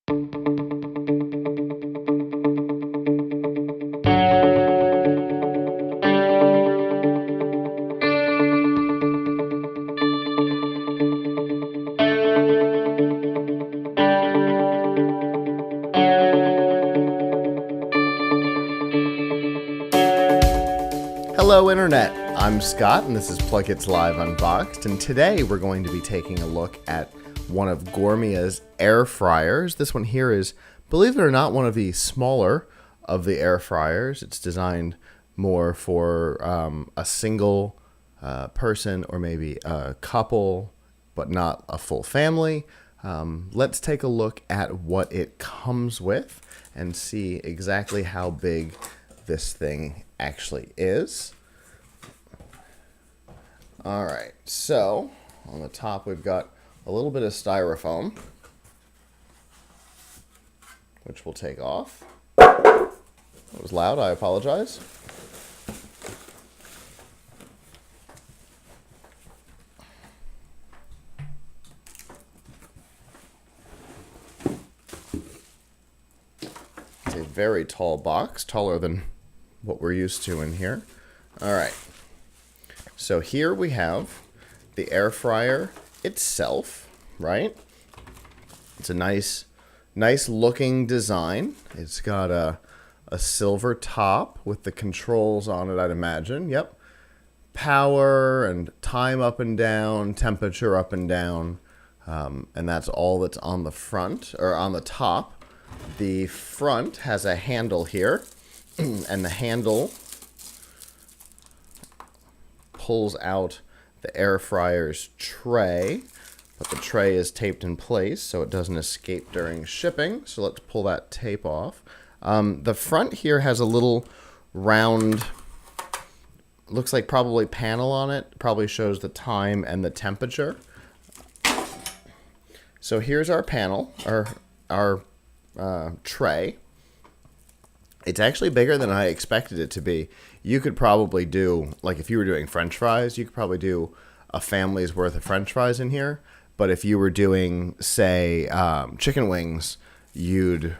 Hello Internet, I'm Scott and this is PLUGHITZ Live Unboxed, and today we're going to be taking a look at one of Gourmia's air fryers. This one here is, believe it or not, one of the smaller of the air fryers. It's designed more for a single person or maybe a couple, but not a full family. Let's take a look at what it comes with and see exactly how big this thing actually is. Alright, so on the top we've got a little bit of styrofoam, which we'll take off. That was loud, I apologize. It's a very tall box, taller than what we're used to in here. Alright, so here we have the air fryer itself, right? It's a nice looking design. It's got a silver top with the controls on it, I'd imagine. Yep. Power and time up and down, temperature up and down, and that's all that's on the front, or on the top. The front has a handle here, and the handle pulls out the air fryer's tray, but the tray is taped in place so it doesn't escape during shipping. So let's pull that tape off. The front here has a little round, looks like probably panel on it. Probably shows the time and the temperature. So here's our panel, our tray. It's actually bigger than I expected it to be. You could probably do, like if you were doing French fries, you could probably do a family's worth of French fries in here. But if you were doing, say, chicken wings, you'd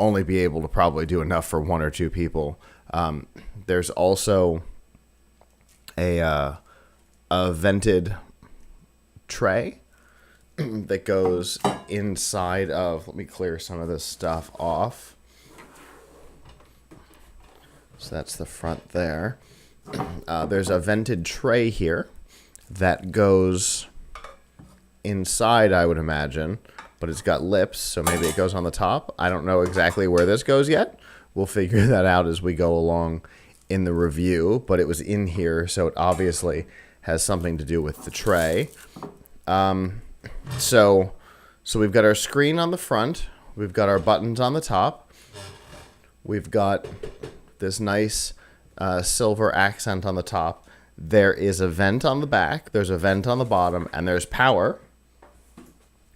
only be able to probably do enough for one or two people. There's also a vented tray that goes inside of, let me clear some of this stuff off. So that's the front there. There's a vented tray here that goes inside, I would imagine, but it's got lips, so maybe it goes on the top. I don't know exactly where this goes yet. We'll figure that out as we go along in the review, but it was in here, so it obviously has something to do with the tray. So we've got our screen on the front. We've got our buttons on the top. We've got this nice silver accent on the top. There is a vent on the back, there's a vent on the bottom, and there's power.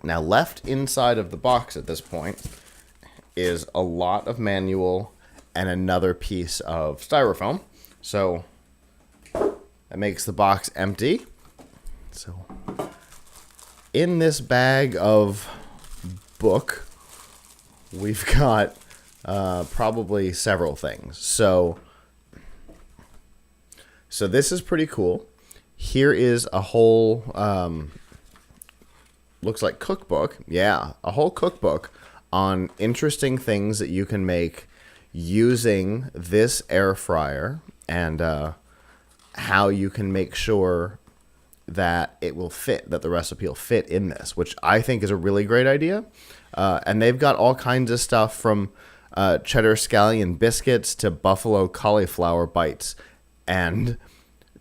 Now left inside of the box at this point is a lot of manual and another piece of styrofoam. So that makes the box empty. So in this bag of book, we've got probably several things. So this is pretty cool. Here is a whole, looks like cookbook. Yeah, a whole cookbook on interesting things that you can make using this air fryer, and how you can make sure that it will fit, that the recipe will fit in this, which I think is a really great idea. And they've got all kinds of stuff from cheddar scallion biscuits to buffalo cauliflower bites and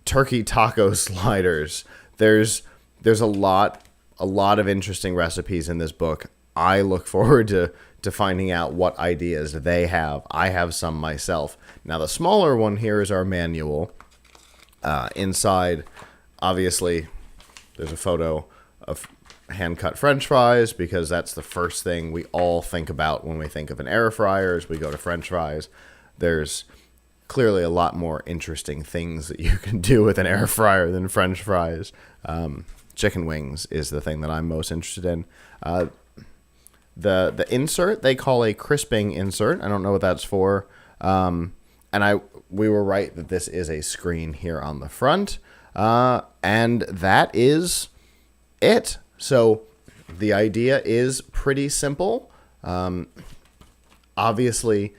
turkey taco sliders. There's a lot of interesting recipes in this book. I look forward to finding out what ideas they have. I have some myself. Now the smaller one here is our manual. Inside, obviously, there's a photo of hand-cut French fries, because that's the first thing we all think about when we think of an air fryer as we go to French fries. There's clearly a lot more interesting things that you can do with an air fryer than French fries. Chicken wings is the thing that I'm most interested in. The insert they call a crisping insert. I don't know what that's for. We were right that this is a screen here on the front. And that is it. So the idea is pretty simple. Obviously,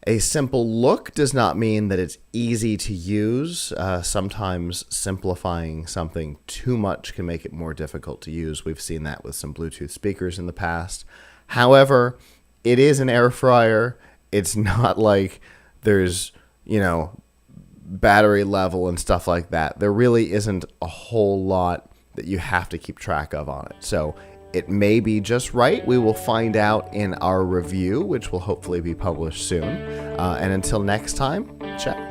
a simple look does not mean that it's easy to use. Sometimes simplifying something too much can make it more difficult to use. We've seen that with some Bluetooth speakers in the past. However, it is an air fryer. It's not like there's, battery level and stuff like that. There really isn't a whole lot that you have to keep track of on it. So it may be just right. We will find out in our review, which will hopefully be published soon. And until next time, ciao.